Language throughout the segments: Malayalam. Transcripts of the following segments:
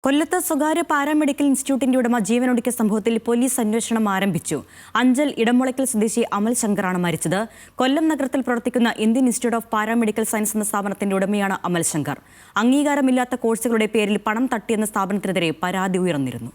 കൊല്ലത്ത് സ്വകാര്യ പാരാമെഡിക്കൽ ഇൻസ്റ്റിറ്റ്യൂട്ടിന്റെ ഉടമ ജീവനൊടുക്കിയ സംഭവത്തിൽ പോലീസ് അന്വേഷണം ആരംഭിച്ചു. അഞ്ചൽ ഇടമുളയ്ക്കൽ സ്വദേശി അമൽ ശങ്കറാണ് മരിച്ചത്. കൊല്ലം നഗരത്തിൽ പ്രവർത്തിക്കുന്ന Indian institute of paramedical science എന്ന സ്ഥാപനത്തിന്റെ ഉടമയാണ് അമൽ ശങ്കർ. അംഗീകാരമില്ലാത്ത കോഴ്സുകളുടെ പേരിൽ പണം തട്ടിയെന്ന സ്ഥാപനത്തിനെതിരെ പരാതി ഉയർന്നിരുന്നു.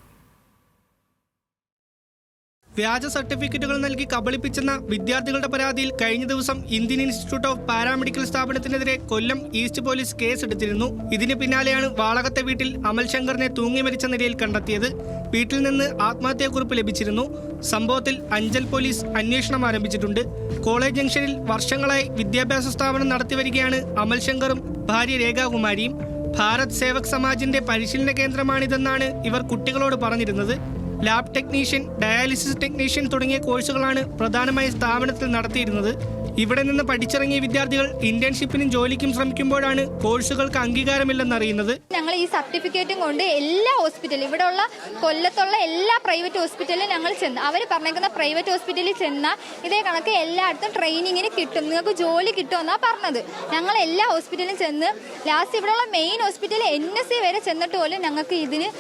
വ്യാജ സർട്ടിഫിക്കറ്റുകൾ നൽകി കബളിപ്പിച്ചെന്ന വിദ്യാർത്ഥികളുടെ പരാതിയിൽ കഴിഞ്ഞ ദിവസം ഇന്ത്യൻ ഇൻസ്റ്റിറ്റ്യൂട്ട് ഓഫ് പാരാമെഡിക്കൽ സ്ഥാപനത്തിനെതിരെ കൊല്ലം ഈസ്റ്റ് പോലീസ് കേസെടുത്തിരുന്നു. ഇതിന് പിന്നാലെയാണ് വാളകത്തെ വീട്ടിൽ അമൽ ശങ്കറിനെ തൂങ്ങി മരിച്ച നിലയിൽ കണ്ടെത്തിയത്. വീട്ടിൽ നിന്ന് ആത്മഹത്യാക്കുറിപ്പ് ലഭിച്ചിരുന്നു. സംഭവത്തിൽ അഞ്ചൽ പോലീസ് അന്വേഷണം ആരംഭിച്ചിട്ടുണ്ട്. കോളേജ് ജംഗ്ഷനിൽ വർഷങ്ങളായി വിദ്യാഭ്യാസ സ്ഥാപനം നടത്തിവരികയാണ് അമൽ ശങ്കറും ഭാര്യ രേഖാകുമാരിയും. ഭാരത് സേവക് സമാജിന്റെ പരിശീലന കേന്ദ്രമാണിതെന്നാണ് ഇവർ കുട്ടികളോട് പറഞ്ഞിരുന്നത്. ലാബ് ടെക്നീഷ്യൻ, ഡയാലിസിസ് ടെക്നീഷ്യൻ തുടങ്ങിയ കോഴ്സുകളാണ് പ്രധാനമായി സ്ഥാപനത്തിൽ നടത്തിയിരുന്നത്. ഇവിടെ നിന്ന് പഠിച്ചിറങ്ങിയ വിദ്യാർത്ഥികൾ ഇന്റേൺഷിപ്പിനും ജോലിക്കും ശ്രമിക്കുമ്പോഴാണ് കോഴ്സുകൾക്ക് അംഗീകാരമില്ലെന്നറിയുന്നത്. ഞങ്ങൾ ഈ സർട്ടിഫിക്കറ്റും കൊണ്ട് എല്ലാ ഹോസ്പിറ്റലും, ഇവിടെയുള്ള കൊല്ലത്തുള്ള എല്ലാ പ്രൈവറ്റ് ഹോസ്പിറ്റലിലും ഞങ്ങൾ ചെന്ന് അവർ പറഞ്ഞേക്കുന്ന പ്രൈവറ്റ് ഹോസ്പിറ്റലിൽ ചെന്നാൽ ഇതേ കണക്ക് എല്ലായിടത്തും ട്രെയിനിങ്ങിന് കിട്ടും, നിങ്ങൾക്ക് ജോലി കിട്ടുമെന്നാണ് പറഞ്ഞത്. ഞങ്ങൾ എല്ലാ ഹോസ്പിറ്റലിലും ചെന്ന് ലാസ്റ്റ് ഇവിടെയുള്ള മെയിൻ ഹോസ്പിറ്റലിൽ NSC വരെ ചെന്നിട്ട് പോലും ഞങ്ങൾക്ക് ഇതിന്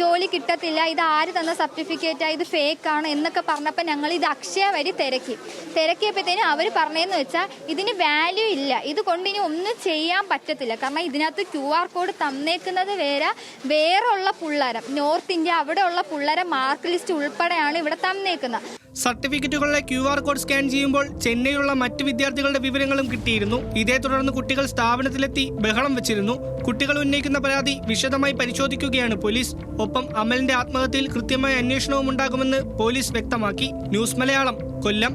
ജോലി കിട്ടത്തില്ല, ഇത് ആര് തന്ന സർട്ടിഫിക്കറ്റാണ്, ഇത് ഫേക്കാണ് എന്നൊക്കെ പറഞ്ഞപ്പോൾ ഞങ്ങൾ ഇത് അക്ഷയ വഴി തിരക്കിയപ്പോഴത്തേനും അവർ പറഞ്ഞതെന്ന് വെച്ചാൽ ഇതിന് വാല്യൂ ഇല്ല, ഇത് കൊണ്ട് ഇനി ഒന്നും ചെയ്യാൻ പറ്റത്തില്ല. കാരണം ഇതിനകത്ത് QR കോഡ് തന്നേക്കുന്നത് വേറെ ഉള്ള പിള്ളേരെ, നോർത്ത് ഇന്ത്യ അവിടെ ഉള്ള പിള്ളേരെ മാർക്ക് ലിസ്റ്റ് ഉൾപ്പെടെയാണ് ഇവിടെ തന്നേക്കുന്നത്. സർട്ടിഫിക്കറ്റുകളിലെ QR കോഡ് സ്കാൻ ചെയ്യുമ്പോൾ ചെന്നൈയിലുള്ള മറ്റ് വിദ്യാർത്ഥികളുടെ വിവരങ്ങളും കിട്ടിയിരുന്നു. ഇതേ തുടർന്ന് കുട്ടികൾ സ്ഥാപനത്തിലെത്തി ബഹളം വെച്ചിരുന്നു. കുട്ടികൾ ഉന്നയിക്കുന്ന പരാതി വിശദമായി പരിശോധിക്കുകയാണ് പോലീസ്. ഒപ്പം അമലിന്റെ ആത്മഹത്യയിൽ കൃത്യമായ അന്വേഷണവും ഉണ്ടാകുമെന്ന് പോലീസ് വ്യക്തമാക്കി. ന്യൂസ് മലയാളം, കൊല്ലം.